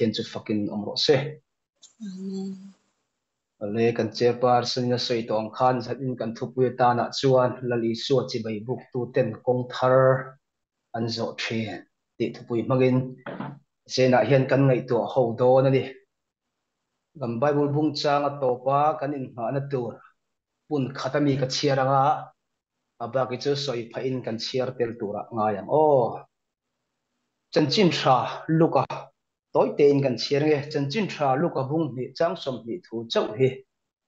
pathian chu fakin omro se le kan chairperson na soi tong khan zatin kan thupui ta na chuan lali su chi bai buk tu ten kong thar an zo the ti thupui magin sena hian kan ngai to ho do na ni gam bible bung chang a topa kan in ha na tur pun khatami ka chiaranga abaki chu soi pha in kan chiar tel tura ngayang o chanchin tha luka toy te in kan chiar nge chanchin tha luka bung ni chang som ni thu chau hi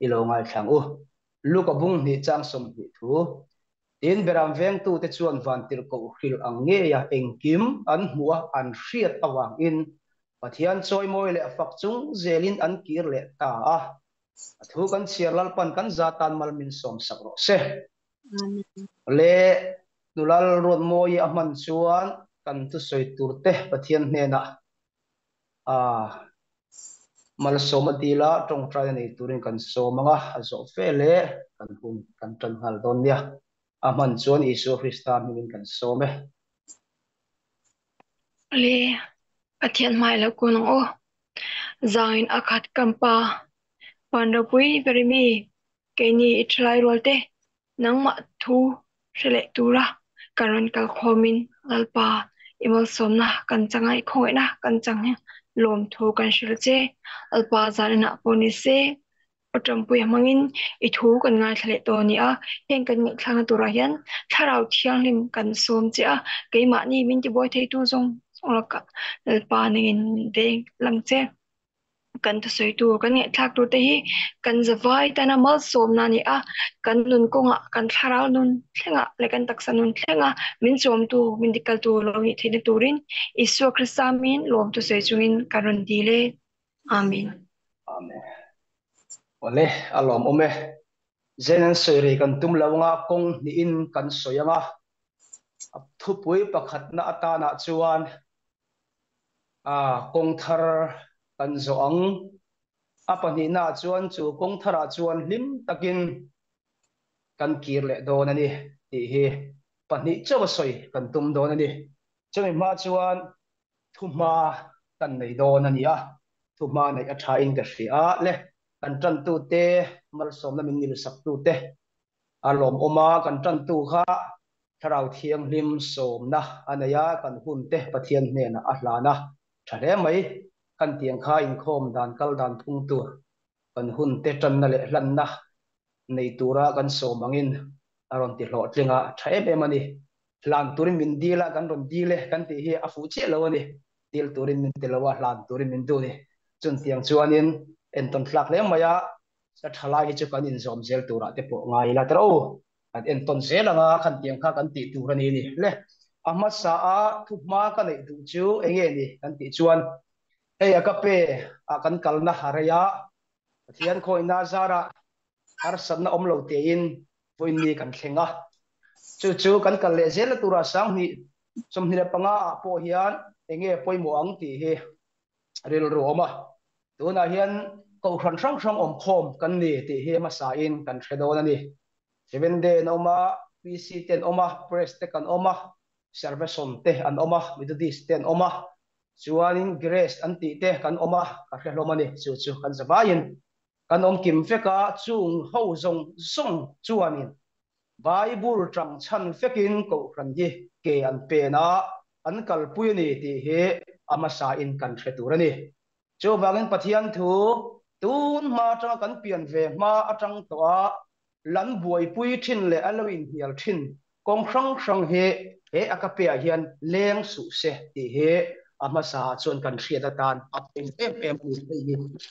ilo ngai thang u luka bung ni chang som ni thu in beram veng tu te chuan van tir ko hil ang nge ya engkim an huwa an hriat awang in pathian choi moi le fak chung zelin an kir le ta a thu kan chiar lal pan kan zatan mal min som sak ro se le dulal rot moi a man chuan kan tu soi tur te pathian hne na mal som atila tong trai nei turin kan somanga azo fele kan hun kan tan hal don nia aman chuan isu krista min kan some le athian mai la kunong o zain akhat kampa pandapui perimi keni itlai rolte nangma thu sele tura karon kal khomin alpa imal somna kan changai khoina kan chang lom thu kan shilche alpa zanina ponise otampui mangin I thu kan ngai thle to ni a hen kan ngai thlang tura hian tharau thiang lim kan som che a keima ni min ti boy thei tu zong songlaka alpa ningin de langche kan tu soi tu kan ngai thak tu te hi kan zawai tana mal som na ni a kan nun konga kan tharau nun thlenga le kan taksa nun thlenga min som tu min dikal tu lo ni thile turin isu krista min lom tu sei chungin karon dile amen amen ole alom ome zenen soiri kan tum lawanga kong ni in kan soyanga thupui pakhat na atana chuan kong thar kan zoang apani na chuan chu kong thara chuan lim takin kan kir le don ani ti hi pani chawa soi kan tum don ani chumi ma chuan thuma kan nei don ani a thuma nei a tha in ka hria le kan tran tu te mal som na min nil sak tu te alom oma kan tran tu kha tharau thiang lim som na anaya kan hun te pathian hne na a hlana thare mai kan tiang kha in khom dan kal dan phung tu kan hun te tran na le hlan na nei tura kan som angin aron ti hlo tlinga thae be mani hlan turin min dila kan ron dile kan ti hi a fu che lo ani til turin min tilawa hlan turin min du ni chun tiang chuanin en ton thlak le maya sa thalai hi chu kan in zom zel tura te po ngai la tro an en ton zelanga kan tiang kha kan ti turani ni le ama sa a thupma ka nei du chu enge ni kan ti chuan ei akape a kan kalna haraya thian khoina zara ar sanna omlo te in voin ni kan thlenga chu kan kal le zel tura sang ni som ni panga po hian enge poimo ang ti he ril roma tuna hian ko khan sang sang om khom kan ni ti he ma sa in kan thredon ani 7 day no ma pc 10 oma press te kan oma serveson te an oma methodist 10 oma chuanin grace an ti te kan oma ka hlomani chu kan zawain kan om kim feka chung ho zong song chuanin bible tang chan fekin ko ran hi ke an pe na an kalpui ni ti he ama sa in kan threturani chu bangin pathian thu tun ma tang kan pian ve ma atang to a lan buai pui thin le alawin hial thin kong sang he akape hian leng su se ti he ama sa chon kan hriat atan apeng em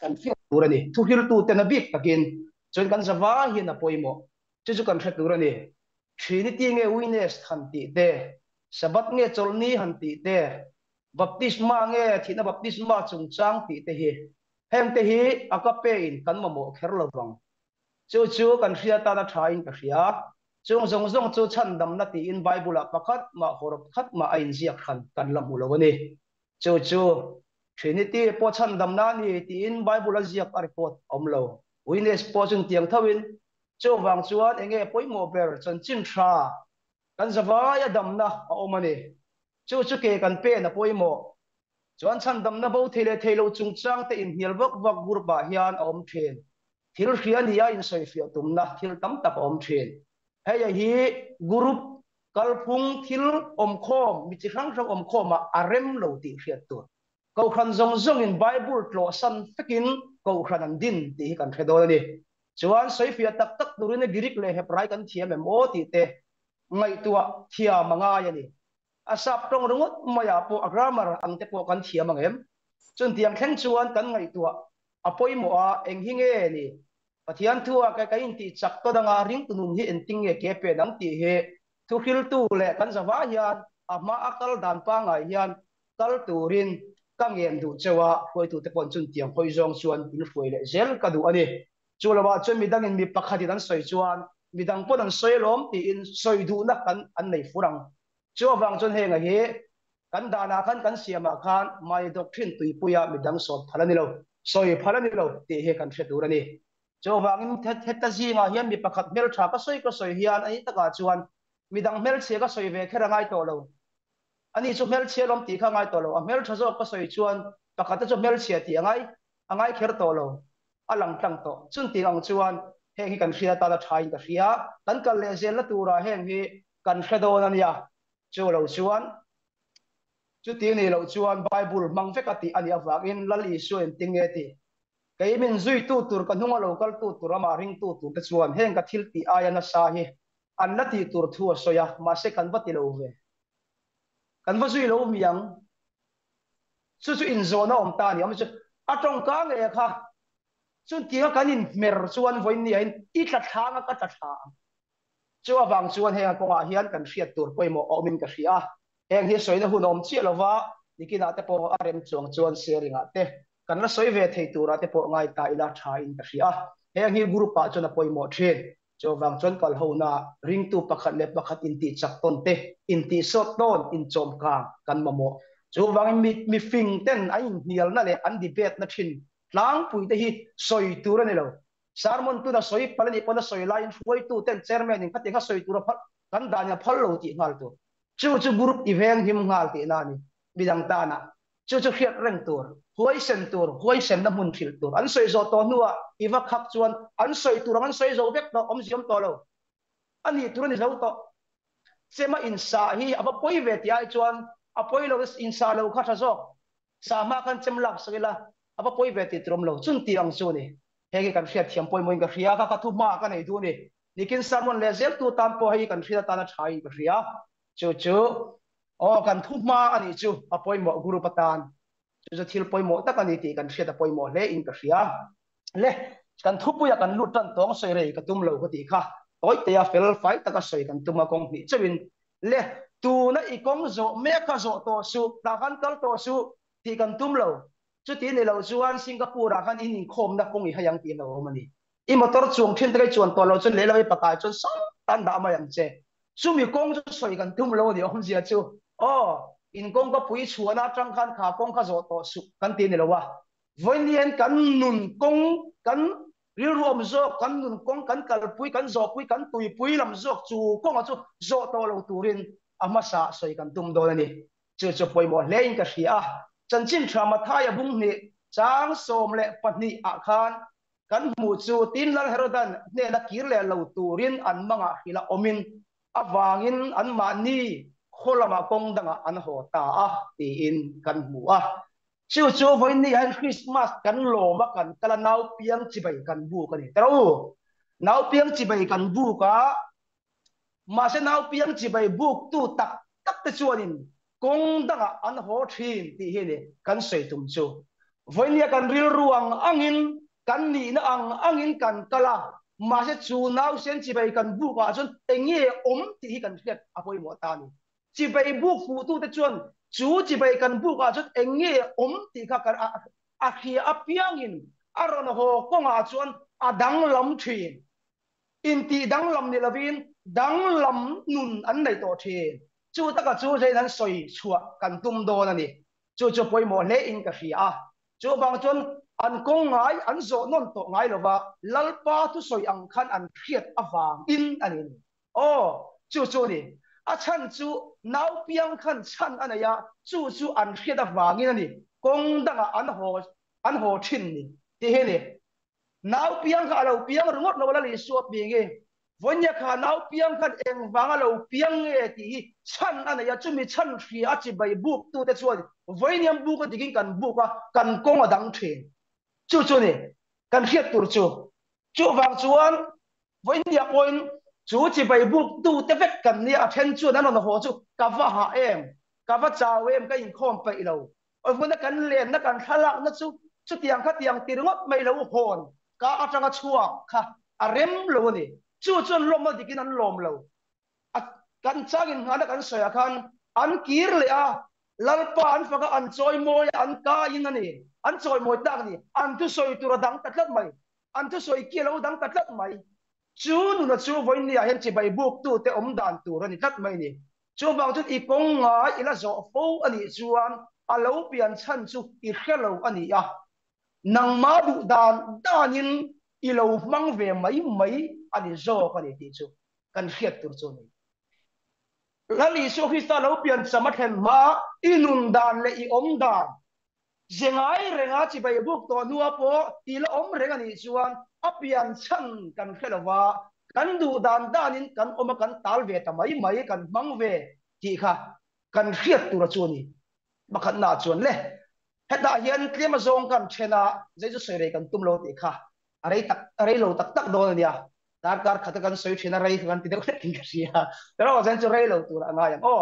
kan fiat turani thu hil tu te na bik takin chon kan zawa hi na poimo chu kan thret turani trinity nge witness hanti te sabat nge cholni hanti te baptisma nge thina baptisma chung chang ti te hi hem te hi akape in kan mamo kherlawang chu kan hriat ta na thain ka hria chung zong chu chan dam na ti in bible a pakhat ma horop khat ma ain ziak khan kan lamu lawani chu trinity po chan dam na ni ti in bible a ziak a report omlo witness po chung tiang thawin chu wang chuan enge poimo ber chan chin tha kan zawaya dam na a omani chu ke kan pe na poimo chuan chan dam na bo thele thelo chung chang te in hial vak vak gur ba hian om thin thil hrian hi a in soi fia tum na thil tam tak om thin heya hi group kalphung thil om khom mi chi rang rang om khom a arem lo ti hriat tu ko khan zong zong in bible tlo san takin ko khan an din ti kan thredo ni chuan soi fia tak tak turin girik le heprai kan thiam em o ti te ngai tua thia manga yani asap tong rungut maya po grammar ang te po kan thiam angem chun tiang khen chuan kan ngai tua apoi mo a eng hinge ni pathian thua ka ka in ti chak to danga ring tunun hi enting nge ke pe dang ti he thu khil tu le kan zawa hian ama akal dan pa ngai hian kal turin ka ngem du chewa hoi tu te pon chun tiang hoi zong chuan in foi le zel ka du ani chulawa chun midang in mi pakhati dan soi chuan midang pon an soi lom ti in soi du na kan an nei furang chu wang chun he nga hi kan dana kan siama khan mai doctrine tui puya midang sot phalani lo soi phalani lo ti he kan the durani chu wang in theta ji nga hian mi pakhat mel tha ka soi hian ai taka chuan midang mel che ka soi ve khera ngai to lo ani chu mel che lom ti kha ngai to lo a mel tha zo ka soi chuan pakhat chu mel che ti angai kher to lo alang tang to chun ti ang chuan he hi kan hria ta da thain ka hria kan kal le zel la tura heng hi kan hredo nan ya chu lo chuan chu ti ni lo chuan bible mang ve ka ti ani awak in lali su en tinge ti cái mình duy tu tur kan hunga local tu tur ama ring tu tur te chuan heng ka thil ti aya na sa hi an na ti tur thu soya ma se kan vati lo ve kan va zui lo miang chu chu in zona om ta ni am chu atong ka nge kha chu ti ka kan in mer chuan voin ni in I tla thanga ka tla tha chu awang chuan heng ko a hian kan hriat tur poimo omin ka hria heng hi soina hunom chi lova nikina te po arem chuang chuan sharing ate kan la soi ve thei tura te po ngai ta ila tha in ka hria heng hi group pa chona poimo thin chu wang chon kal ho na ring tu pakhat le pakhat in ti chak ton te in ti sot ton in chom ka kan mamo chu wang mi fing ten ai hial na le an debate na thin lang pui te hi soi tura ni lo sermon tu na soi palani pona soi line foi tu ten chairman in khati kha soi tura phat kan danya phal lo ti ngal tu chu group event him ngal ti na ni bidang ta na chu khiat reng tur hoi sen na mun thil tur an soi zo to nuwa iwa khak chuan an soi tur an soi zo bek to om ziom to lo ani tur ni zo to sema in sa hi aba poi ve ti ai chuan a poi lo in sa lo kha tha zo sa ma kan chem lak sila aba poi ve ti trom lo chun ti ang chu ni hegi kan hriat thiam poi moin ka hria ka thu ma ka nei du ni nikin samon le zel tu tam po hi kan hria ta na thai ka hria chu o kan thu ma ani chu a poi mo guru patan chu thil poi mo ta kan ni ti kan hria ta poi mo le in ka hria le kan thu pu ya kan lu tan tong soi rei ka tum lo ka ti kha toy te ya fel fai ta ka soi kan tum ma kong ni chawin le tu na I kong zo me ka zo to su ta kan kal to su ti kan tum lo chu ti ni lo chuan Singapore kan in khom na kong I hayang ti lo mani I motor chung thin te chuan to lo chun le lo I pakai chun sa tan da ma yang che chu mi kong chu soi kan tum lo ni om zia chu o in kong ka pui chuana tang khan kha kong kha zo to su kan ti ni lo wa voinian kan nun kong kan ril ruam zo kan nun kong kan kal pui kan zo pui kan tui pui lam zo chu kong chu zo to lo turin ama sa soi kan tum do ni chu poi mo lein ka hria chan chin thama thaya bung ni chang som le pani a khan kan mu chu tin lal herodan ne la kir le lo turin an manga hila omin awangin an mani kholama kong danga an ho ta a ti in kan mu a chu voi ni han Christmas kan lo ma kan kala nau piang chi bai kan bu kan ni tro nau piang chi bai kan bu ka ma se nau piang chi bai bu tu tak tak te chuanin kong danga an ho thin ti he ni kan sei tum chu voi ni kan ril ruang angin kan ni na angin kan kala ma se chu nau sen chi bai kan bu ka chun engi ti hi kan hriat apoi mo ta ni chi bai bu fu tu te chuan chú chỉ bay cần bu cả chút anh nghe thì các cái khi apiang in aron ho con chuan dang lam thuyền in ti dang lam ni lavin dang lam nun an nei to thuyền chú ta cả chú dây nan soi chua cần tum do na ni chú poi mo le in ka hria chú bang chuan an kong ngai an zo non to ngai lova lalpa tu soi ang khan an khiat awang in anin chú ni a chan chu nau piang khan chan anaya chu an khiat a wangin ani kong danga an ho thin ni ti he ni nau piang kha lo piang rungot lo la li suap bi nge vonya kha nau piang khan eng wanga lo piang nge ti chan anaya chumi chan thri a chi bai buk tu te chuan voiniam buk a digin kan buka kan kong a dang the chu ni kan khiat tur chu wang chuan voinia point chú chỉ bày buộc tu te vết cần nia then chu nan on ho chu ka va ha em ka va chao em ka in khom pe lo oi mun kan len na kan thala na chu tiang kha tiang ti ngot mai lo hon ka atanga chuak kha a rem lo ni chu chun lom ma dikin an lom lo a kan changin ngana kan soya khan an kir le a lalpa an faka an choi moi an ka in ani an choi moi tak ni an tu soi tu ra dang tatlat mai an tu soi ki lo dang tatlat mai chú nu chú với nia hiện chỉ bày buộc tu te đàn tu rồi cắt mày nè chú bằng chút ít công ngã ít là rõ phố anh chuan à lâu biển chân chú ít hello anh à nang má đủ đàn in ít lâu mang về mấy anh rõ anh thì chú cần khiết tu chú này là lý số khi ta lâu biển sắm thêm má inun đàn lệ đàn riêng ai chỉ bày buộc to nua po ít là riêng anh chuan apian chan kan khelawa kan du dan in kan oma kan tal ve ta mai kan mang ve ti kha kan khiat tu ra chu ni bakhat na chuan le heta hian tlema zong kan thena jeju sere kan tumlo ti kha arei lo tak do nia kar khata kan soi thena rei kan ti de kin sia tara wa jan chu rei lo tu la nga yang o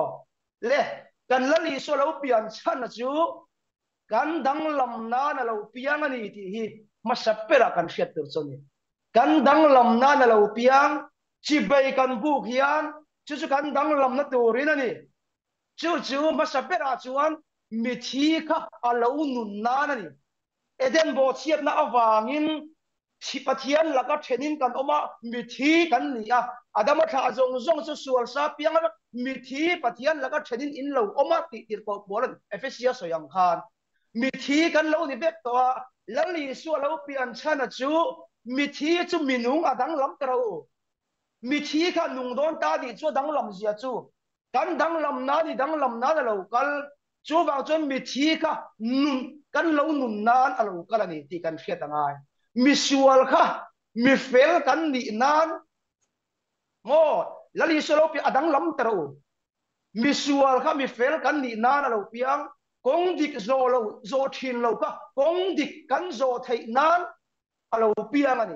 le kan lali so lo pian chan chu kan dang lam na lo piang ani ti hi masapera kan khiat tur choni kan dang lam na na lo piang chi bai kan buk hian chu kan dang lam na turin ani chu masapera chuan mi thi kha alo nun na ani eden bo chiat na awangin chi pathian laka thenin kan oma mi thi kan ni a adama tha zong chu sual sa piang mi thi pathian laka thenin in lo oma ti tir ko bolan efesia soyang khan mi thi kan lo ni bek to lali su lo pian chana chu mi thi chu minung adang lam tro mi thi kha nung don ta di chu dang lam zia chu kan dang lam na lo kal chu wang chon mi thi kha nun kan lo nun nan alo kala ni ti kan khiat angai mi sual kha mi fel kan ni nan mo lali su lo pi adang lam tro mi sual kha mi fel kan ni nan alo piang công địch zo thiên lâu cả công địch cắn zo thầy nan alo piang ani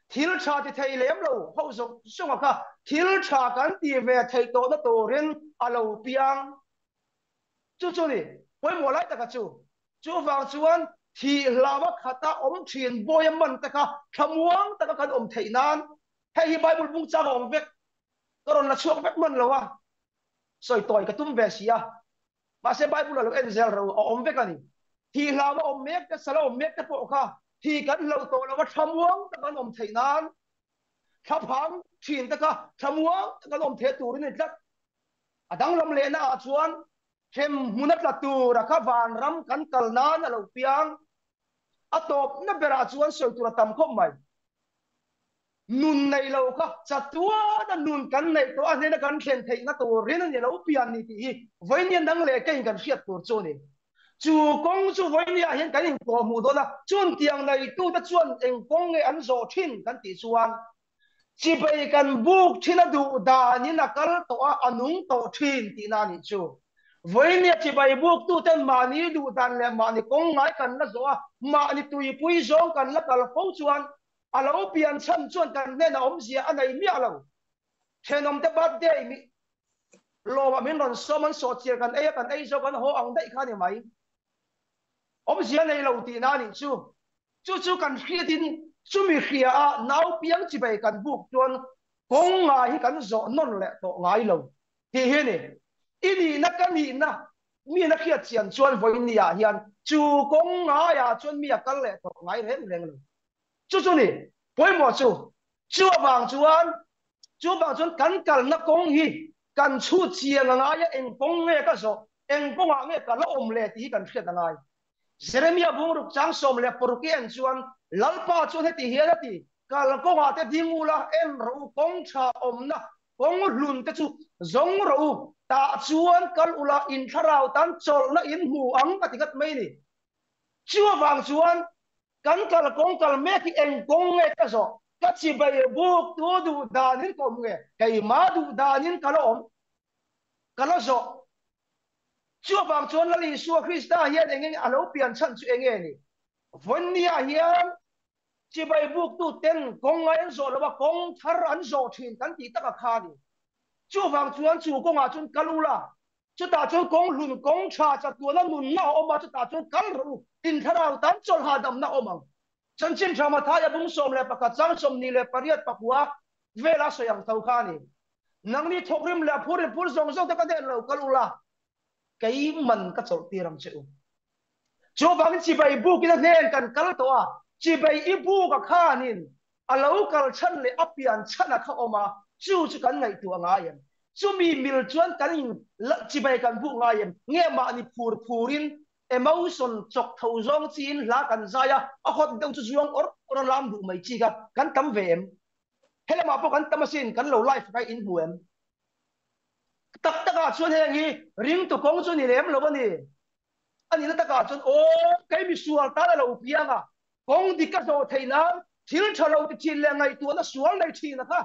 thil cha thì thầy lém lâu hậu dụng sung cả thil cha cắn thì về thầy tổ nó tổ ren alo piang chú đi với mua lại tất cả chú vào chuan thì làm khata thiên bôi mình tất cả tham uống tất cả kan thầy nan hay Bible bung cha ông vek còn là chuộc vek mình lâu à soi tội cái tum về xia mà sẽ Bible là en zel ro om ve kani thì là om mek cái sala om mek cái bộ kha thì kan lo to là tham uống ta kan om thei nan thap hang thin ta ka tham uống ta kan om the tu ni tlat adang lom le na chuan hem munat la tu ra kha van ram kan kal nan lo piang atop na bera chuan soi tu ra tam khom mai nun này lâu ka chatua na nun kan nei to ane na kan khen thei na to rin ni lo pian ni ti với niên đăng lệ cái kan khiat tur chu ni chu kong chu với nia hian kan ko mu do na chun tiang này tu ta chuan eng kong nge an zo thin kan ti chuan chi bai kan buk thina du da ni na kal to anung to thin ti na ni chu với nia chi bai buk tu ten ma ni du dan le ma ni kong ngai kan na zo ma ni tui pui zong kan la kal fo chuan alo pian chan chuan kan ne na om zia anai mi alo thenom te bat de mi lo wa min ron so man so chiar kan ei zo kan ho ang dai kha ni mai om zia nei lo ti na ni chu kan khiatin chu mi khia a nau piang chi bai kan buk chuan kong nga hi kan zo non le to ngai lo ti he ni ini na kan ni na mi na khiat chian chuan voi ni ya hian chu kong nga ya chuan mi a kal le to ngai rem leng lo chú này với một chú bằng chuan cắn cắn nó công hi cắn chu chia ngai em công nghe cái số em công nghe cái lo lệ thì cắn khiết ngai Jeremia bung ruk chang som le porken chuan lalpa chuan he ti hian ti kal công te dingula em ru công cha na kong lun te chu zong ro ta chuan kal ula in tharau tan chol na in hu ang atigat mai ni chua wang chuan kan kal kong kal me ki eng kong nge ka zo ka chi bai buk tu du danin kom nge kai ma du danin kalom kala zo chua wang chuan la li su krista hian eng alo pian chan chu eng ni von nia hian chi bai buk tu ten kong ngai zo lo ba kong thar an zo thin kan ti ta ka kha ni chu wang chuan chu kong a chun kalula chu ta chun kong lun kong cha cha tu na nun na o ma chu ta chun kal ru in tharau tan chol ha dam na o mang chan chin thama tha ya bung som le pakha chang som ni le pariat pakua vela so yang tau kha ni nang ni thokrim le phur zong zong ta ka de lo kalula kai man ka chol ti ram chu chu wang chi bai buk ina nen kan kal to a chi bai i bu ka kha nin alo kal chan le apian chana kha oma chu chu kan ngai tu anga yan chu mi mil chuan kan in chi bai kan bu nga yan nge ma ni phurin emotion chok thau zong chin la kan zaya a hot deuh chu zuang or lam du mai chi ga kan tam ve em hele ma po kan tamasin kan lo life kai in huem tak taka chuan he ngi ring tu kong chu ni lem lo ba ni ani na taka chuan o kai mi sual ta lo pianga kong dikka zo theina thil thalo ti chin le ngai tu na sual nei thi na kha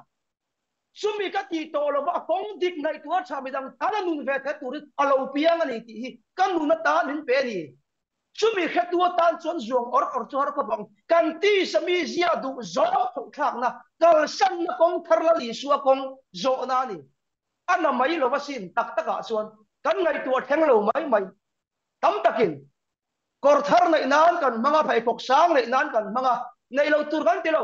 sumi ka ti to lo ba kong dik ngai tu cha mi dang ta nun ve the tu alo pianga ni ti kan nu na ta nin pe ni sumi khe tu tan chuan zuang or chu har ko bang kan ti sami zia du zo thong thak na kal san na kong thar la li suwa kong zo na ni ana mai lo ba sin tak taka chuan kan ngai tu theng lo mai tam takin kor thar nei nan kan manga phai pok sang nei nan kan manga nei lo tur kan ti lo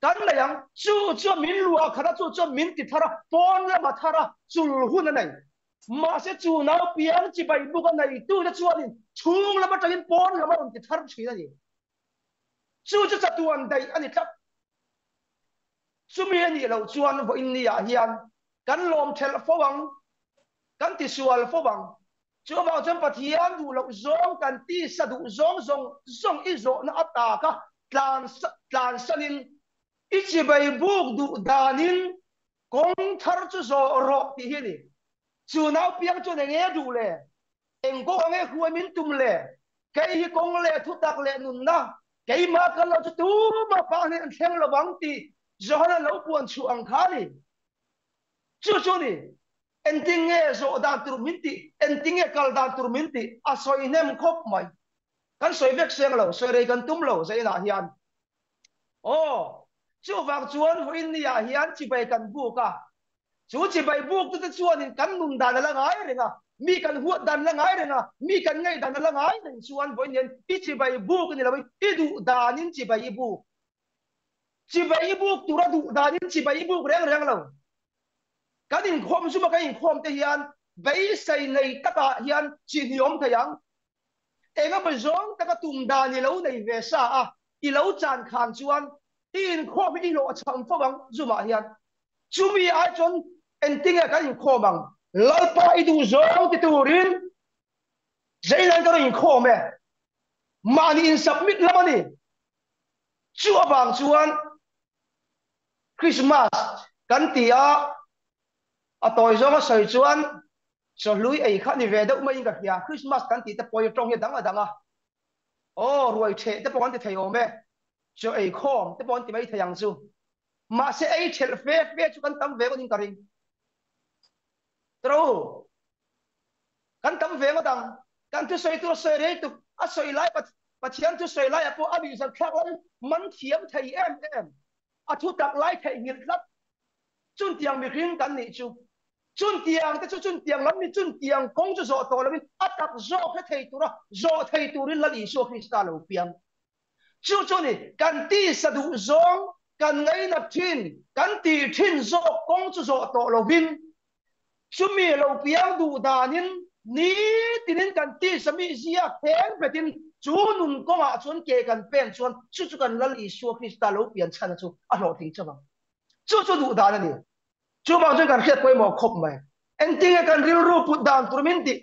kan la yang chu min lua khara chu min ti thara pon la ma thara chul hun nei ma se chu nau piang chi bai bu kan nei tu na chuan in chung la ma tangin pon la ma on ti thar chi na ni chu chatuan dai ani tlak chu mi ani lo chuan vo in ni ya hian kan lom thel fowang kan ti sual fowang chu ba chon pathian du lo zong kan ti sa du zong i zo na ata ka tlan sanin ichi bai buk du danin kong thar chu zo ro ti hi ni chu nau piang chu nge du le eng ko nge khuai min tum le kai hi kong le thu tak le nun na kai ma kan lo chu tu ma pa ni an theng lo bang ti zo na lo puan chu ang kha ni chu ni ending nge zo dan tur minti ending nge kal dan tur minti a soi nem khop mai kan soi vek seng lo soi rei kan tum lo sai na hian o chu wang chuan huin ni ya hian chi bai kan bu ka chu chi bai buk tu chuan in kan nun dan la ngai renga mi kan huat dan la ngai renga mi kan ngai dan la ngai ren chuan boin yen i chi bai buk ni la i du danin chi bai buk tu ra du danin chi bai buk reng lo kan in khom su ma kan in khom te hian bai sai nei taka hian chi niom thayang enga ba zong taka tum da ni lo nei ve sa a i lo chan khan chuan in khom i lo cham fo bang zuma hian chumi a chon en tinga kan in khom bang lalpa i du zong ti turin zailan ka in khom me mani in submit lamani chu bang chuan Christmas kan tia a toy zo ma soi chuan so lui ei kha ni ve deuh mai ka hia Christmas kan ti te poi tong hi danga o ruai the te pon ti thei o me so ei khom te pon ti mai thayang chu ma se ei thel fe chu kan tam ve ko ning ka ring tro kan tam ve ma dang kan tu soi re tu a soi lai pathian tu soi lai a po abi san khak lan man thiam thei em a thu tak lai thei ngil lat chun tiang mi ring kan ni chu chun tiang te chun tiang lam ni chun tiang kong chu zo to lam atak zo khe thei tu ra zo thei tu rin la li so Krista lo piang chu ni kan ti sa du zong kan ngai na thin kan ti thin zo kong chu zo to lo vin chu mi lo piang du danin ni tinin kan ti sami zia theng betin chu nun ko ma chun ke kan pen chuan chu kan la li so Krista lo pian chan chu a lo thing chawang chu du dan ani chu bang chuan kan khiat poi mo khop mai ending kan ril ru put down turminti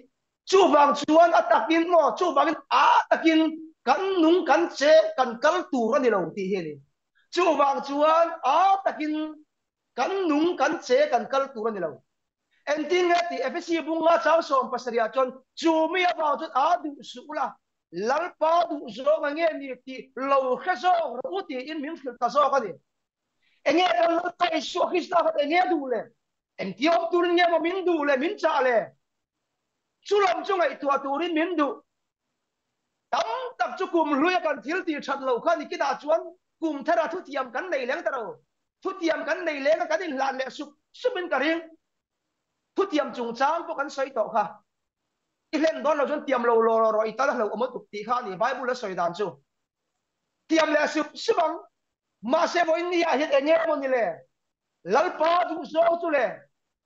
chu bang chuan atakin mo chu bang atakin kan nung kan che kan kal tur ani lo ti he ni chu bang chuan atakin kan nung kan che kan kal tur ni lo en tin nge ti fc bunga chaw som pasaria chon chumi about adu sula lalpa du zo nge ni ti lo khaso uti in min fil ta zo ka ni enge ral kai so khista ka enge du le en tiom tur nge ma min du le min cha le chulam chung ai tua turin min du tam tak chu kum luya kan thil ti that lo kha ni ki da chuan kum thara thu tiam kan nei leng taro thu tiam kan nei leng ka din lan le su subin ka ring thu tiam chung chang po kan soi to kha i len don lo chon tiam lo ro i ta lo mo tu ti kha ni bible la soi dan chu tiam le su subang ma se vo in ya het enge mo ni le lalpa du zo chu le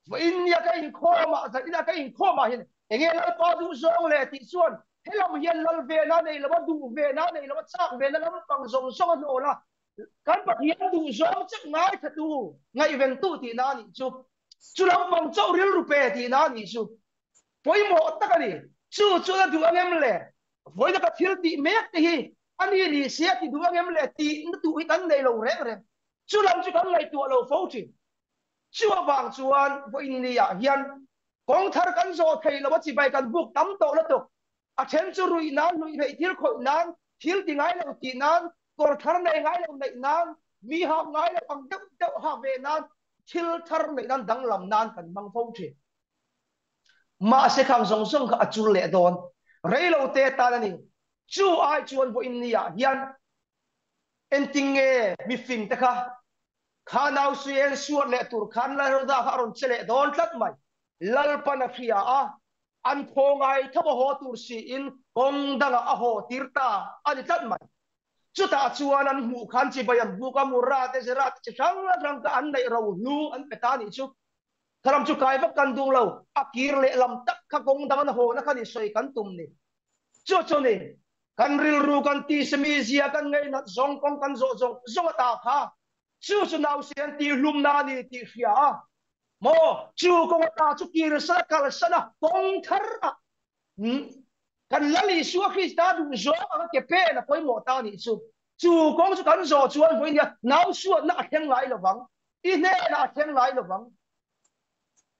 vo in ya ka in kho ma sa ina ka in kho ma hin enge lalpa du zo le ti chuan helam hian lal ve na nei lo du ve na nei lo chak ve na lam pang zong so no la kan pa hian du zo chak ngai tha tu ngai ven tu ti na ni chu chu lam pang chau ril ru pe ti na ni chu poi mo ta ka ni chu na du angem le voi da ka thil ti mek ti hi ani ni sia ti du angem le ti tu hi kan nei lo re chu lam chu kan lai tu lo fo ti chu wang chuan voi ni ya hian kong thar kan zo thei lo chi bai kan buk tam to la to a chen chu rui nan lui hei thil khoi nan thil ti ngai lo ti nan kor thar nei ngai lo nei nan mi ha ngai lo pang deuh ha ve nan thil thar nei nan dang lam nan kan mang fo thi ma se khang song song kha achul le don rei lo te ta ni chu ai chuan vo in nia hian enting e mi fing ta kha khanau suel suat le tur khan la ro da kha ron chele don tlat mai lal pana phia a an khongai thaba ho tur si in kong danga a ho tirta ani tlat mai chuta chuan an mu khan chi bayan bu ka mura te zera chi rang ka an nei ro lu an petani chu tharam chu kai vak kan dung lo akir le lam tak kha kong dang na ho na khani soi kan tum ni chu ni kan ril ru kan ti semi zia kan ngai na zong kong kan zo zong ta kha chu nau sian ti lum na ni ti fia mo chu kong ta chu kir sa kal sana kong thar kan lali suwa khista du zo ang ke pe na poi mo ta ni chu kong chu kan zo chuan voi nia nau suwa na atheng lai lo wang i ne na atheng lai lo wang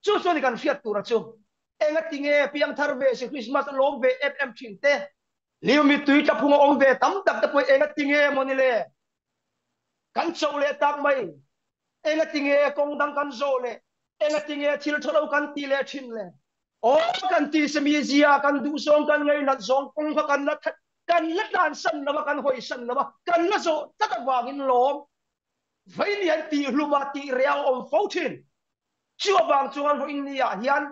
chu ni kan fiat tu ra chu enga tinge piang thar ve se Christmas lom ve fm thin te liu mi tui ta phung ong ve tam tak ta poi enga tinge mo ni le kan chou le tak mai enga tinge kong dang kan zo le enga tinge thil tholo kan ti le thin le o kan ti semi zia kan du song kan ngai na zong kong kha kan la dan san na kan hoi san na kan la zo ta ta wangin lom vai ni an ti hluma ti real om foutin chu bang chuan ho india hian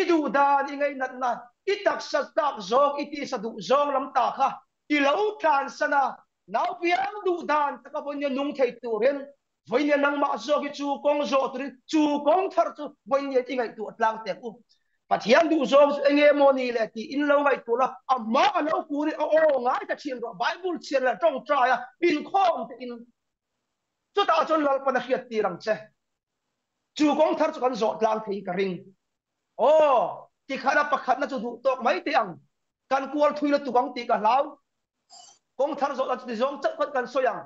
idu dan ingai nat na itak sa tak zong iti sa du zong lam ta kha ti lo tran sana nau piang du dan ta ka bon nung thei turin vai ni nang ma zo ki chu kong zo turin chu kong thar chu vai ni ti ngai tu atlang tek u pathian du zong enge mo ni le ti in lo ngai tu la amma lo ku ni o ngai ta chin ro bible chen la tong tra ya in khom te in chu ta chon lal pa na khiat ti rang che chu kong thar chu kan zo tlang thei ka ring o ti khana pakhat na chu du tok mai te ang kan kual thui la tu kong ti ka lau kong thar zo la ti zong chak khat kan soyang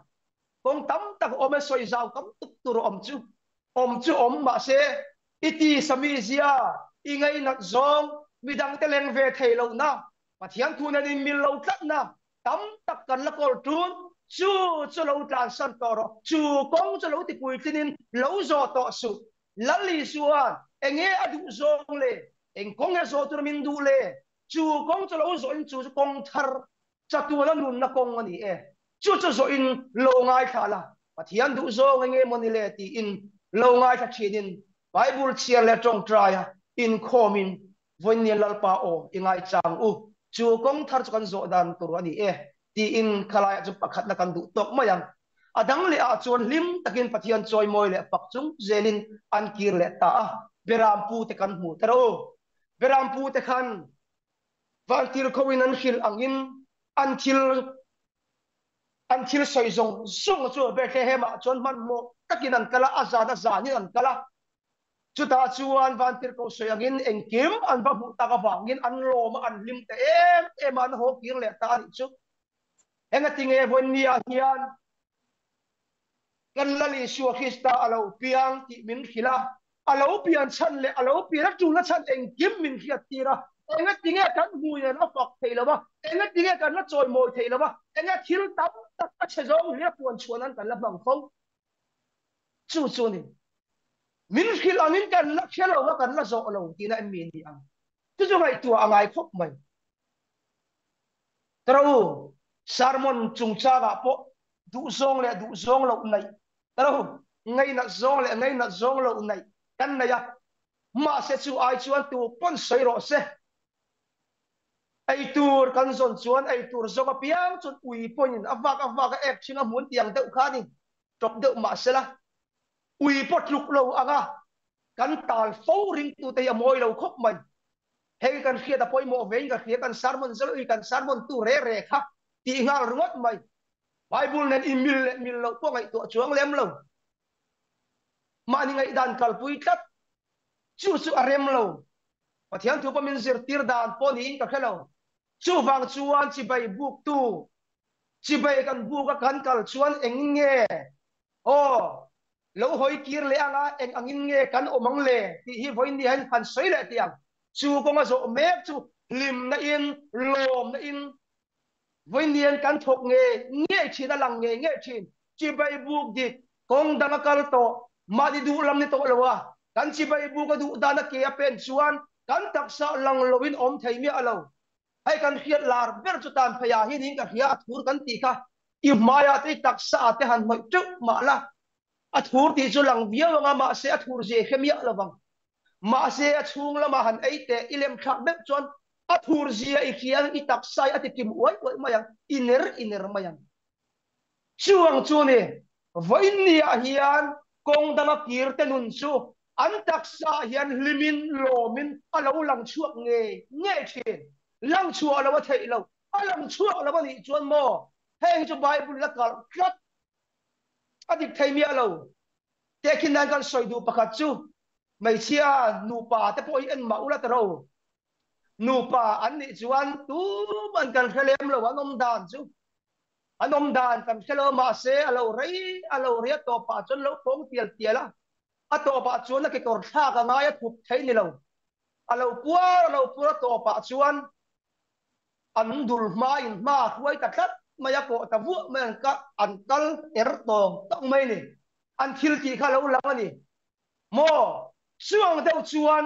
kong tam tak ome soi zau kam tuk tur om chu ma se iti sami zia ingai nat zong midang teleng ve thei lo na pathian thu na ni mil lo tlat na tam tak kan la kol tun chu lo tlan san to ro chu kong chu lo ti pui tinin lo zo to su lali suan enge adu zong le eng kong e zo tur min du le chu kong chu lo zo in chu kong thar cha tu la nun na kong ani e chu zo in lo ngai thala pathian du zong enge moni le ti in lo ngai tha chinin bible chiar le tong traya in khomin voin lalpa o ingai chang u chu kong thar chu kan zo dan tur ani e ti in khalai chu pakhat na kan du tok mayang adang le a chuan lim takin pathian choi moi le pak chung zelin an kir le ta beram pu te kan mu taro beram pu te khan van tir khowin an khil angin until soi zong zong chu be khe hema chon man mo takin an kala azana zani an kala chuta chuan van tir ko soyangin engkim an ba bu ta ka wangin an lom an lim te em an ho kir le ta ri chu enga tinge bon nia hian kan lali suwa Krista alo piang ti min khila alo pian chan le alo pira tu la chan eng kim min khia tira enga tinge kan huya na fak theilawa enga tinge kan na choi moi theilawa enga thil tam tak a chezong le puan chuanan kan la bang phong chu chu ni min khil angin kan la khelo wa kan la zo lo tina en min ni ang tu zo ngai tu angai khop mai tro sermon chung cha ga po du zong lo nai tro ngai na zong lo nai kan na ya ma se chu ai chuan tu pon soi ro se ai tur kan zon chuan ai tur zo ka piang chut ui ponin avak ek chinga mun tiang deuh kha ni top deuh ma se la ui pot luk lo anga kan tal fo ring tu te amoi lo khop mai hei kan khia da poi mo vein ka khia kan sermon zol i kan sermon tu re kha ti ngal rungot mai bible nen mil lo po ngai to chuang lem lo ma ni ngai dan kal pui tat chu arem lo pathian thu pamin zir tir dan po ni in ka khelo chu wang chuan chi bai buk tu chi bai kan bu ka kan kal chuan eng nge o lo hoi kir le anga eng angin nge kan omang le ti hi voin ni han han soi le tiang chu ko nga zo mek chu lim na in lom na in voin ni kan thok nge chi da lang nge chin chi bai buk dik kong dang kal to ma di du lam ni to lawa kan chi bai buk ka du da na ke pen chuan kan taksa lang lovin om thei mi alo hay kan khiat lar ber chu tan phaya hi ning ka khia thur kan ti kha i maya te taksa te han mai chu ma la athur ti chu lang viaw nga ma se athur je khemia lawang ma se achung lama han eite ilem khak bek chon athur zia i khiang i taksai atikim oi mayang iner mayang chuang chu ni voin ni a hian kong dama kirte nun chu an taksa hian limin lomin alo lang chuak nge thin lang chuak lo thei lo alang chuak lo ni chuan mo heng chu bible la kal khat adik thei mi alo te kin nan kan soi du pakhat chu mai chia nu pa te poi en ma ula tro nu pa an ni chuan tu man kan khelem lo anom dan chu anom dan kan khelo ma se alo ria to pa chon lo pong tiala a to pa chuan na ke tor tha ka ngai thup thei ni lo alo pura to pa chuan an dul ma in ma khuai ta khat maya ko ta vu men ka an kal to tong mai ni an thil ti kha lo lang ani mo chuang deuh chuan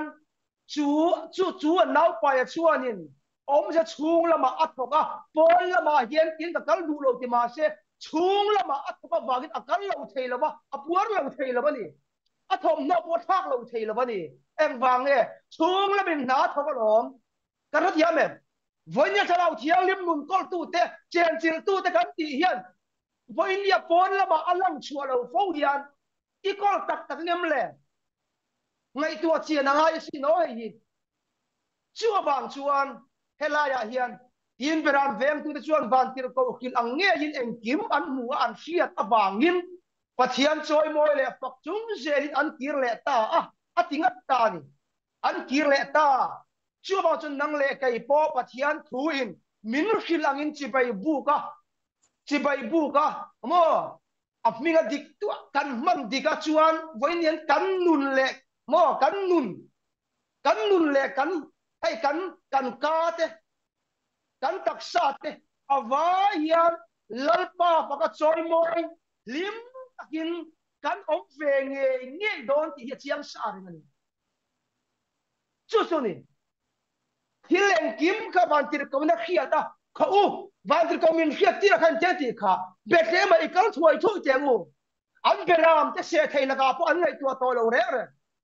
chu nau pa ya chuanin om se chung lama athoka pol lama hian tin ka kal du lo ti ma se chung lama athoka wagin akal lo thei lova apuar lo thei lova ni athom no po thak lo thei lova ni eng wang nge chung lamin na thoka lom karat ya me voinya chalau thiang lim nun kol tu te chen chil tu te kan ti hian voinya pon lama alang chua lo fo hian i kol tak nem le ngay tua chia na ngay si no hi chua bang chuan helaya hian tin beran veng tu te chuan van tir ko kil ang nge yin eng kim an mu an hiat awangin pathian choi moi le pak chung zerin an kir le ta atingat ta ni an kir le ta chua bang chun nang le kai po pathian thu in min khilangin chi bai bu ka mo apminga dik tu kan man dika chuan voinian kan nun le mo kan nun le kan hay kan ka te kan taksa te awa hian lalpa paka choi moi lim takin kan om ve nge don ti chiang sa rin ani chu ni hileng kim ka ban tir ko na khiata kha u ban tir ko min khiat ti khan te ti kha bete ma ikal thuai thu te ngu an beram te se thei na ka po an ngai tua to lo re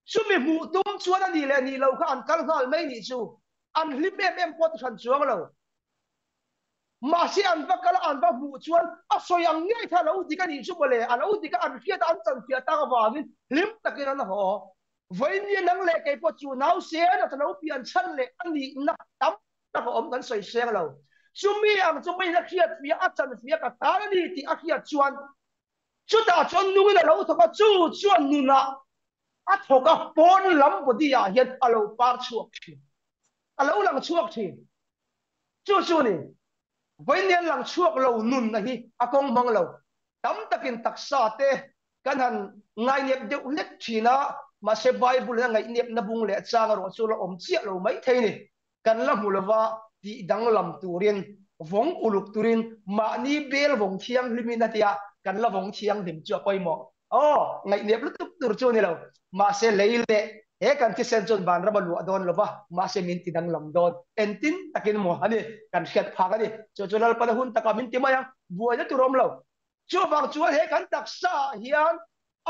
sumi mu tum chuan ani le ni lo kha an kal ngal mai ni chu an hlim em pot khan chuang lo ma si an vakala an va mu chuan a soyang ngai tha lo di ka ni chu bole an lo di ka an khiat an chan khiat ta wa min hlim takin an ho voin ni nang le kai po chu nau se na ta lo pian chan le ani na tam ta ko om kan soi seng lo sumi ang chu mai na khiat fi a chan fi ka ta ni ti a khiat chuan chu ta chon nu na lo thoka chu chuan nu na a thoka pon lam bodi ya hian alo par chuak thi alo lang chuak thi chu ni voin ni lang chuak lo nun na hi akong mang lo tam takin taksa te kan han ngai nep de let thina ma se bible na ngai nep na bung le chang ro chu lo om chia lo mai thei ni kan la mulawa ti dang lam turin vong uluk turin ma ni bel vong thiang limina tia kan la vong thiang dim chu poi mo ngai nep lu tup tur chu ni lo ma se leile he kan ti sen chon ban ra ba lu don lo ba ma se min ti dang lam don entin takin mo ani kan khet phak ani chu chu lal pa hun taka min ti ma yang buai na tu rom lo chu bang chu he kan tak sa hian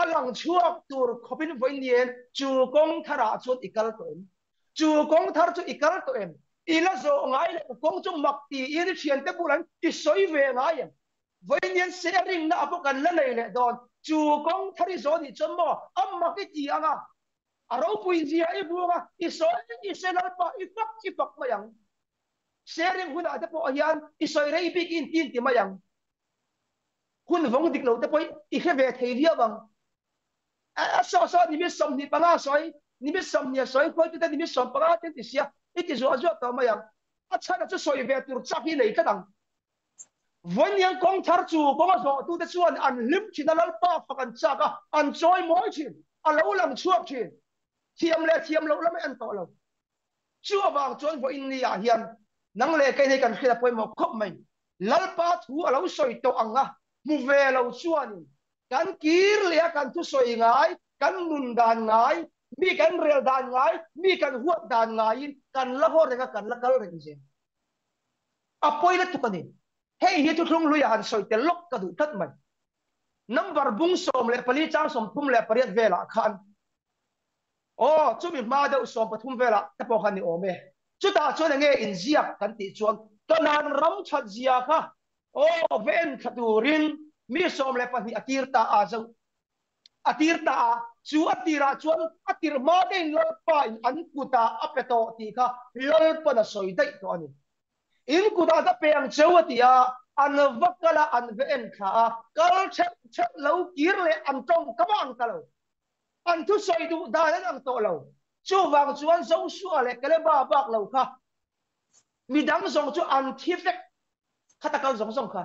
alang chuak tur khopin voinien chu kong thara chut ikal to em chu kong thar chu ikal to em ila zo ngai le kong chu mak ti ir thian te bulan ti soi ve ngai em voinien sharing na apo kan la nei le don chu kong thari zo ni chommo amma ki ti anga aro pui ji ai buanga i soi i senal pa i pak mayang sharing huna te po hian i soi rei big in tin ti mayang hun vong dik lo te poi i khe ve thei ria bang so ni mi som ni panga soi ni mi som ni soi ko ti ni mi som panga ti ti sia i ti zo zo to mayang acha na chu soi ve tur chak hi nei ka dang von yang kong thar chu kong zo tu te chuan an lim thina lal pa phakan chaka an choi moi thin alo lang chuak thin thiam lo lam an to lo chu awang chon vo in ni a hian nang le kai nei kan khila poi mo khop mai lal pa thu alo soi to anga mu ve lo chuan kan kir le kan tu soi ngai kan nun dan ngai mi kan rel dan ngai mi kan huat dan ngai kan la ho re kan la kal re je apoi la tu kan hey hi tu thung lu ya han soi te lok ka du tat mai number bung som le pali chang som thum le pariat vela khan chu mi ma de som pathum vela ta po khan ni ome chu ta chu nge in ziak kan ti chuan to nan ram chat zia kha ven khaturin mi som le pani atir ta a zo atir ta chu atira chuan atir ma de lol pa in an kuta apeto ti kha lol pa na soi dai to ani in kuta ta peng cheuatia an vakala an ven kha kal chet lo kir le an tong kamang kalo an thu soi du da an to lo chu wang chuan zo su le kale ba bak lo kha mi dang zong chu an thifek khatakal zong zong kha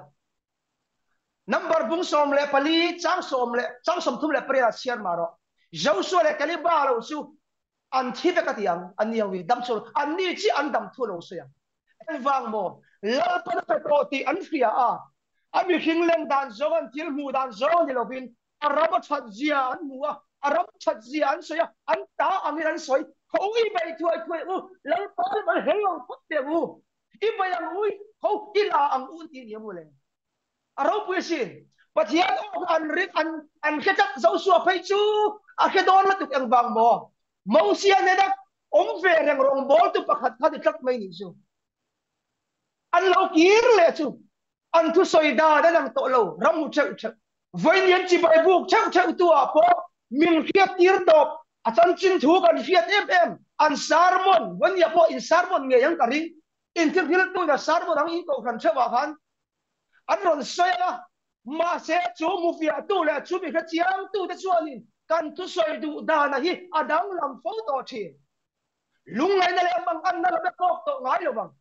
number bung som le pali chang som thum le priya sian maro zo su le kale ba lo su an thifek atiang an ni wi dam chu an ni chi an dam thu lo su yang an wang mo lal pa na to ti an fria ami hinglen dan zong an til mu dan zong ni lo bin araba chat zia an muwa aram chat zia an soya an ta angin an soi hoi bai thuai lal pa ma helong put te i bai ang ui ho ila ang un ti ni mu le aro pu sin pathian an rit an khetak zo su phai chu a khe don la tuk ang bang mo mo sia ne dak om ve reng rong bol tu pakhat kha dik mai ni chu an lo kir le chu an thu soi da nang to lo ram mu cheu voin yen chi bai buk cheu tu a po min khiat tir top achan chin thu kan khiat em an sarmon wan ya po in sarmon nge yang kari in thil thil tu na sarmon ang in ko khan chewa khan an ron soya ma se chu mu fia tu le chu mi kha chiang tu te chuanin kan tu soi du da na hi adang lam fo to thi lung ngai na le bang an na le ko to ngai lo bang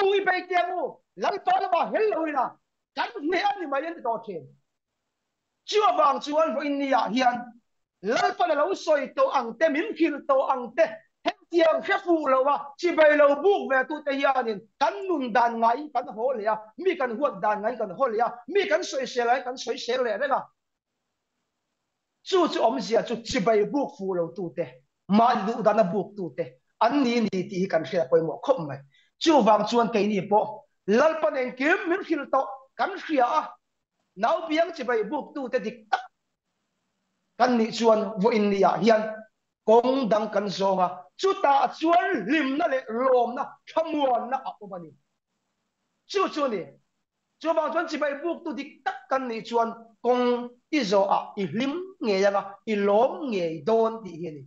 ui bai te mu lal pa la ba hel lo ina kan ne an ni mai en to thi chưa vàng chuan vo in ya hian lal pa lo soi to ang te min khil to ang te hem tiang khe fu lo wa chi bai lo buk ve tu te hianin kan nun dan ngai kan ho le ya mi kan huat dan ngai kan ho le ya mi kan soi se lai kan soi se le na chu om sia chu chi bai buk fu lo tu te ma du dan na buk tu te an ni ti kan khia poi mo khop mai chu vàng chuan ke ni po lal pa nen kim min khil to kan khia nau biang chi bai buk tu te dik tak kan ni chuan vo in nia hian kong dang kan zonga chu ta chuan lim na le lom na khamuan na apomani chu ni chu bang chuan chi bai buk tu dik tak kan ni chuan kong i zo a i lim nge ya i lom nge don ti hi ni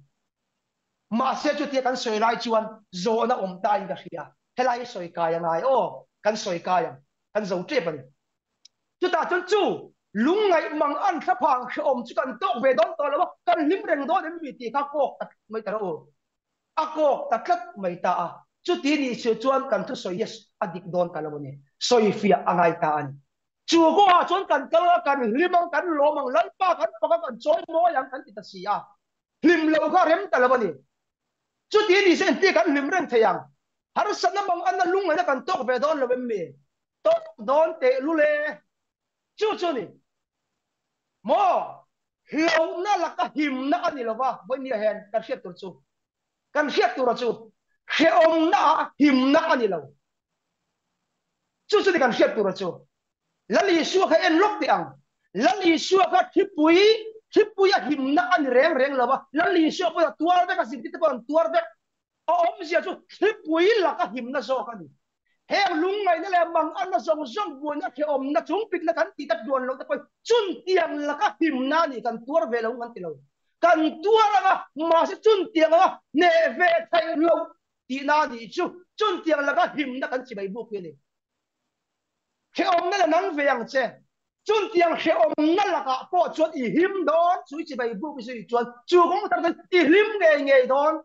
ma se chu ti kan soi lai chuan zo na om ta in da hria helai soi ka ya ngai kan soi ka ya kan zo tre pa chu ta chun chu lung ngai mang an kha phang khom chu kan tok ve don to lo kan lim reng do dem mi ti kha ko tak mai ta ro a ko ta khat mai ta a chu ti ni chu chuan kan thu soi yes adik don ka lo ni soi fia angai ta an chu ko ha chon kan kal kan limang kan lomang lalpa kan paka kan choi mo yang kan itasia lim lo ka rem talabani chu ti ni sen ti kan lim rem thayang har sana mang an lung na kan tok ve don lo me tok don te lule chu chu ni mo lo na la ka him na ani lo ba boy ni hen kan hiat tur chu kan hiat tur chu he om na him na ani lo chu chu ni kan hiat tur chu lali suwa ka en lok ti ang lali suwa ka thipui a him na ani reng reng lo ba lali suwa pa tuar be ka sim ti pa tuar be om sia chu thipui la ka him na so ka ni heng lung ngai na le mang an na song song buan na ke om na chung pik na kan ti tat duan lo ta pa chun tiang la ka him na ni kan tuar ve lo kan ti lo kan tuar nga ma se chun tiang nga ne ve thai lo ti na ni chu chun tiang la ka him na kan chi bai bu ke ni ke om na la nang ve yang che chun tiang ke om na la ka po chot i him don chui chi bai bu ke sui chuan chu kong ta i him nge nge don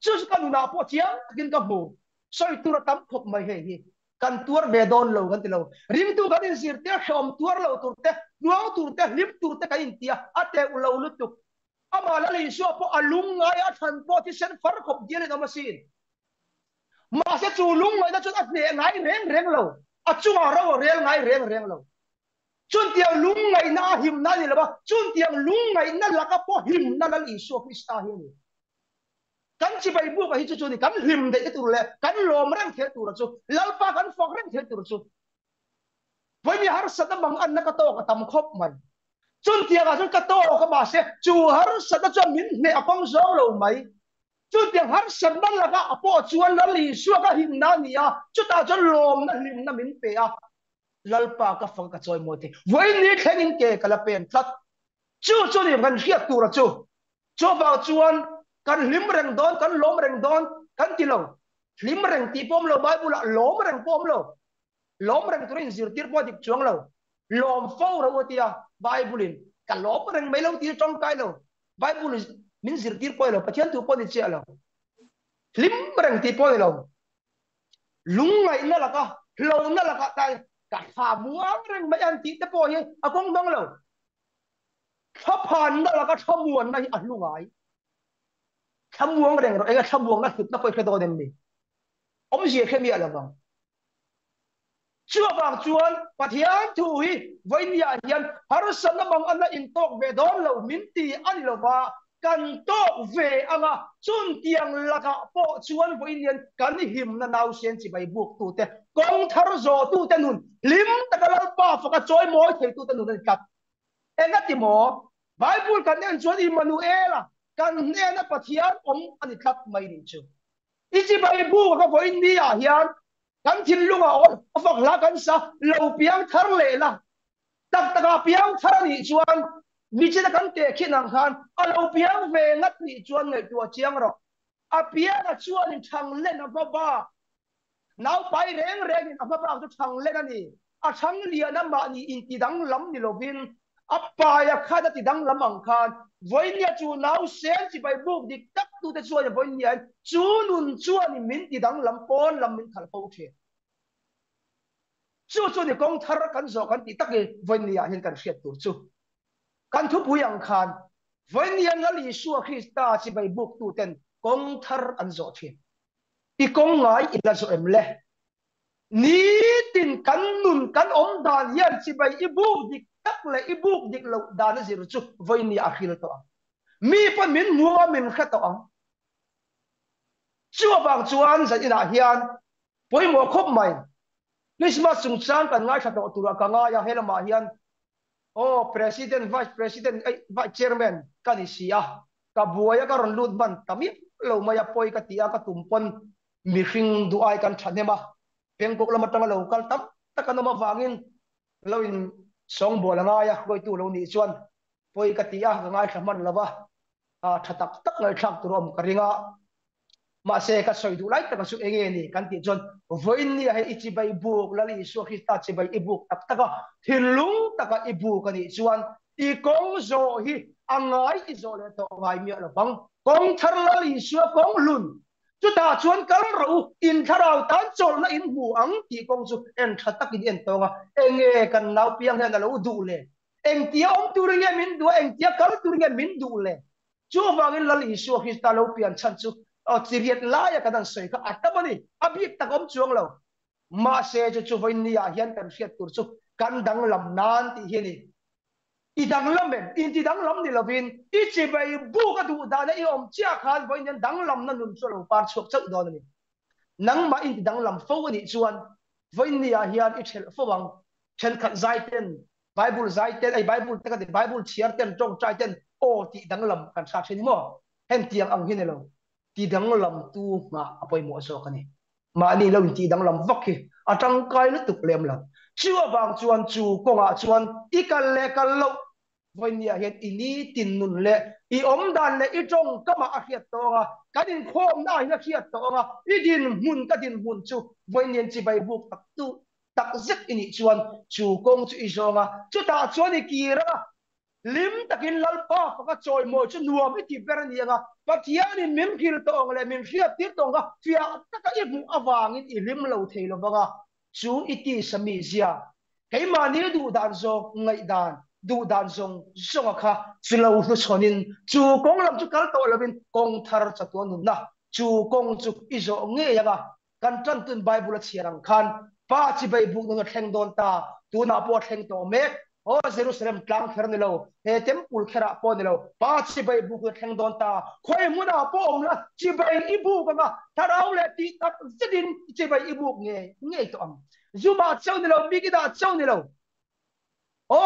chu kan na po chiang kin ka bu soi tu tam khop mai he hi kan tuar be don lo kan ti lo rim tu kan in sir te khom tuar lo tur te nuang tur te lim tur te kain tia ate u lo lu tu ama la li so po alung ngai a than po ti sen far khop dia na masin ma se chu lung ngai na chu at ne ngai reng reng lo a chu a ro rel ngai reng reng lo chun tiang lung ngai na him na ni lo ba chun tiang lung ngai na la ka po him na la li so krista hi ni kan chi bai bu ka hi chu ni kan him de tu le kan lom rang the tu ra chu lalpa kan fok rang the tu chu với ni har sa bang an na ka to ka tam khop man chun tia ga chu ka to ka ma se chu har sa da chu min ne apong zo lo mai chun tia har sa ban la ka apo chuan la li su ka him na ni a chu ta chu lom na lim na min pe a lalpa ka fok ka choi mo te với ni khenin ke kala pen tlat chu ni kan hiat tu ra chu ba chuan kan lim reng don kan lom reng don kan ti lo lim reng ti pom lo bible lom reng pom lo lom reng turin zir tir po dik chuang lo lom fo ro tia bible in kan lom reng mai lo ti trong kai lo bible min zir tir po lo pathian tu po ni che lo lim reng ti po lo lung ngai na la ka lo na la ka tai ka pha muang reng mai an ti te po hi a kong dong lo tha phan na la ka thamuan na hi a lungai thamuang reng ro enga thamuang na hit na poi khe do dem ni om ji khe mi ala bang chua bang chuan pathian thu hi voinia hian har san na bang ana in tok ve don lo min ti ani lo ba kan tok ve anga chun tiang laka po chuan voinian kan him na nau sen chi bai buk tu te kong thar zo tu te nun lim takalal pa faka choi moi thei tu te nun kat enga ti mo bible kan en chuan Immanuela kan ne na pathian om ani tlat mai rin chu ichi bai bu ka voinia hian kan thin lunga on afak la kan sa lo piang thar le la tak taka piang thar ni chuan mi che kan te khinang khan a lo piang ve ngat ni chuan ngai tua chiang ro a piang a chuan in thang len a ba nau pai reng reng in a ba chu thang len ani a thang lia na ma ni in ti dang lam ni lovin a pa ya khada ti dang lam ang khan voinia chu nau sen chi bai buk dik tak tu te chuan voinia chu nun chuan ni min ti dang lam pon lam min thal po the chu ni kong thar kan zo kan ti tak e voinia hin kan hriat tur chu kan thu puyang khan voinia na li su Krista chi bai buk tu ten kong thar an zo thin ti kong ngai ila zo em le ni tin kan nun kan om dan yan chi bai ibu dik tak le ibu dik lo dan zir chu voinia akhil to mi pa min muwa min kha to ang chu bang chuan za ina hian poi mo khop mai Christmas sung sang kan ngai thato tura ka nga ya helama hian president vice president vice chairman kan isia ka buaya ka ron lut ban tami lo maya poi ka tia ka tumpon mi hring duai kan thanema pengkok lama tang lo kal tam takanoma wangin lo in song bolanga ya goi tu lo ni chuan poi ka tia ka ngai thaman lawa thatak tak ngai thak turom karinga ma se ka soi du lai ta su enge ni kan ti jon voin ni he ichi bai buk lali su Krista chi bai ibuk tak taka thilung taka ibuk ani chuan i kong zo hi angai i zo le to ngai mi lo bang kong thar lali su kong lun chú ta chuan kal ro in tharau tan chol na in bu ang ti kong chu en thatak in en tonga enge kan nau piang na lo du le eng tia om tu ringe min du eng tia kal tu ringe min du le chu wangin lal isu Krista lo pian chan chu chiriat la ya kadang soi ka atamani abik takom chuang lo ma se chu voin ni a hian kan fiat tur chu kan dang lam nan ti hiani i dang lam ben in ti dang lam ni lovin i chi bai bu ka du da na i om chia khan voin yan dang lam na nun chu lo par chok chak do ni nang ma in ti dang lam fo ni chuan voin ni a hian i thel fo wang chen khat zai ten Bible zai ten ai Bible ta ka Bible chiar ten trong trai ten o ti dang lam kan sa chen mo hen tiang ang hin lo ti dang lam tu ma apoi mo so ka ni mà đi lâu chỉ đăng làm vắc kì à trong cái nó tục liềm làm chưa bằng chuan chu công à chuan ít cái lệ cái lâu vậy nia hiện ini tin nun lệ i đàn lệ i trong cái mà hiện to à cái din khom na nó hiện to à i din mun cái din mun chu vậy nia chỉ bay buộc tập tu tập rất ini chuan chu công chu i zong à chu ta chuan i kia ra lim takin lalpa paka choi mo chu nuam ti perania ga patiani mim khil tong le mim khia ti tong ga fia taka i mu awang in lim lo theilo banga chu iti sami zia kai ma ni du dan zo ngai dan du dan zong zonga kha chilo lu chonin chu kong lam chu kal to lovin kong thar chatuan nun na chu kong chu i zo nge ya ga kan tan tun bible chiarang khan pa chi bai bu ng theng don ta tu na po theng to me o Jerusalem tlang kher ni lo he temple khera po ni lo pa chi bai bu ko theng don ta khoi mu na po om la chi bai i bu ka nga tharau le ti tak zidin chi bai i bu nge to am zuma chau ni lo mi ki da chau ni lo o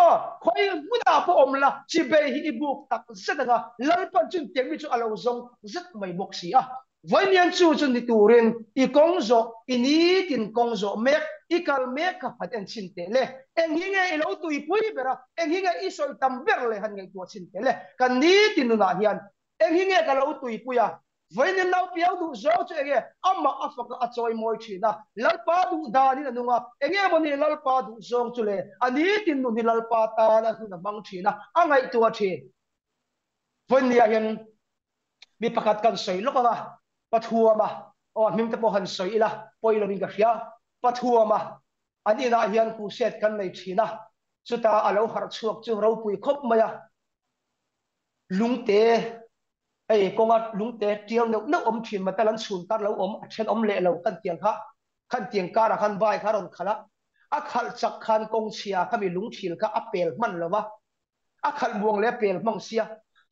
khoi mu na po om la chi bai i bu tak zidanga lal pan chun teng mi chu alo zong zit mai bok si a Vanian chu chun ni turin I kongzo ini tin kongzo mek ikal mek ka pat en chinte le en hinga ilo tu I pui bera en hinga isol tamber le han ngai tu chinte le kan ni tin na hian en hinga ka lo tu puya Vanian nau piau du zo chu ege amma afaka achoi moi thina lalpa du da ni na nunga enge boni lalpa du zong chu le ani tin nu ni lalpa ta na na bang thina angai tu a thi Vania hian mi pakat kan soi lo ka pathua ma o mim te po han soi ila poilo ring ka hria pathua ma ani na hian ku set kan nei thina chuta alo har chuak chu ro pui khop maya lungte ei konga lungte tiang no om thin ma talan chun tar lo om then om le lo kan tiang ka ra kan vai kha ron khala a khal chak khan kong chia kami lung thil ka apel man lova a khal buang le pel mang sia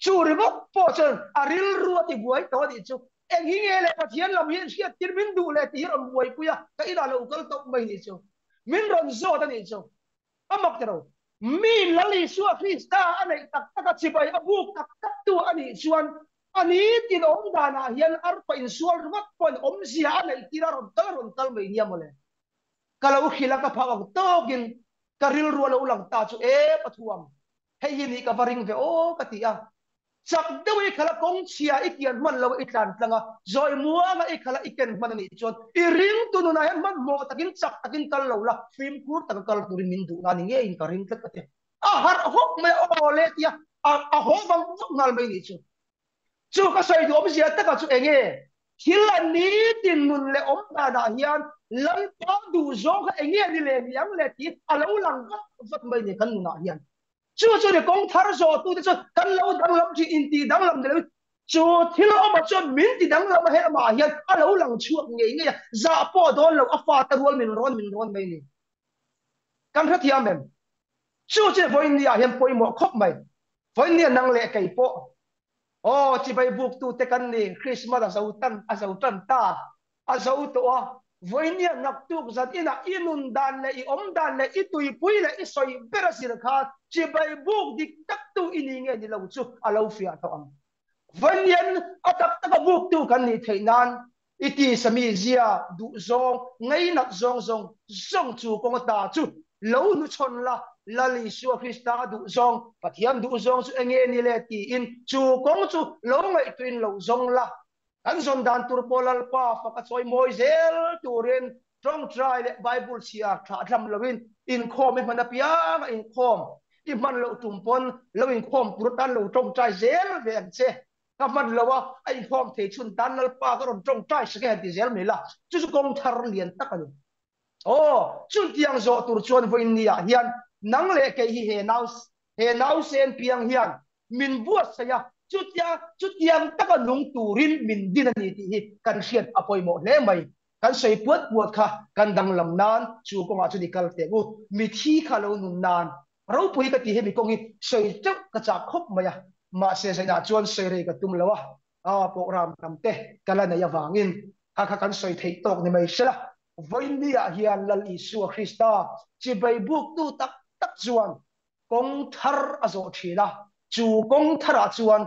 chu ri bo po chen aril ruati buai to di chu eng hinge le pathian lam hin sia tir min du le ti ron buai puya ka ida lo kal to mai ni chu min ron zo ta ni chu amak tero min lali suwa krista anai tak tak chibai abu tak tak tu ani chuan ani tin om dana hian ar pa in sual ruat pon om sia anai tira ron tal mai ni amole kalau khila ka phawang togin karil ro lo lang ta chu e pathuam hei ni ka varing ve o katia chak dewi khala kong chia ikian man lo itlan tlanga zoi muanga ikhala iken man ni chon I ring tu na yan man mo takin chak takin kal lo la film kur tak kal turin min du na ni nge in ka ring tlak ate a har hok me o le tia a ho bang ngal mai ni chu ka sai du om sia ta ka chu enge hilan ni tin nun le om na hian lan pa du zo ka enge ni le yang le ti alo lang vat mai ni kan na hian chú để công thar rồi tôi cho căn lâu đăng lâm chỉ in ti đăng lâm đấy chú thì lâu mà cho mình thì đăng lâm hết mà hiện à lâu lằng chuột nghề nghe dạ bỏ đó lâu à pha ta luôn mình ron mấy này căn rất thiam em chú chỉ với nia hiện bồi mỏ khóc mày với nia năng lệ cây po chỉ bay buộc tu te căn này Christmas à giàu ta với nia nặc tu giật ina inun đan lệ om đan lệ tui pui lệ soi berasil kha chỉ bay buộc đi tắc tu ini nghe đi lâu chu à lâu phía tao am với nia atap tắc buộc tu căn này thấy nan iti sami zia du zong ngay nặc zong chu công ta chu lâu nu chon la li su Krista du zong pathian du zong chu enge ni le ti in chu công chu lâu ngay twin lâu zong la kan zon dan tur polal pa fa ka choi moi zel turin trong trai le bible chia tha tham lovin in khom man apia in khom I man lo tumpon lo in khom tur tan lo trong trai zel ve che ka man lawa ai khom the chun tan lal pa ka ron trong trai sake ti zel mela chu chu kong thar lian takani oh chun tiang zo tur chuan voin nia hian nang le ke hi he nau sen piang hian min buat saya chu tiang taka nung turin min din ani ti hi kan hian apoi mo le mai kan sei puat kha kan dang lam nan chu ko nga chu di kal te u mi thi kha lo nun nan ro pui ka ti he mi kong hi sei chak ka cha khop maya ma se se na chuan sei re ka tum lawa program kam te kala na ya wangin kha kan sei thei tok ni mai sela voin nia hian lal isu Krista chi bai buk tu tak tak chuan kong thar azo thila chu kong thara chuan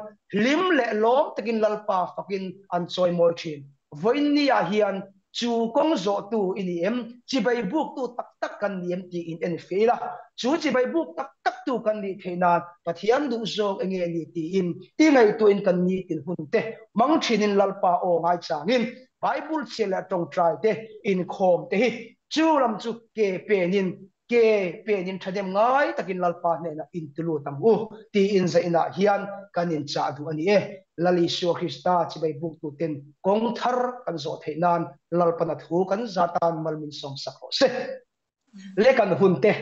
lim le lom takin lalpa fakin an choi moi thin voin nia hian chu kong zo tu ini em chi bai buk tu tak tak kan niam ti in en feila chu chi bai buk tak tak tu kan ni theina pathian du zong enge ni ti in ti ngai tu in kan ni tin hun te mang thinin lalpa o ngai changin bible chela tong trai te in khom te hi chu lam chu ke penin thadem ngai takin lalpa ne na in tulu tam u ti in za ina hian kanin cha du ani e lali shu Krista chi bai buk tu ten kong thar kan zo theinan lalpa na thu kan zatan malmin som sakho se le kan hun te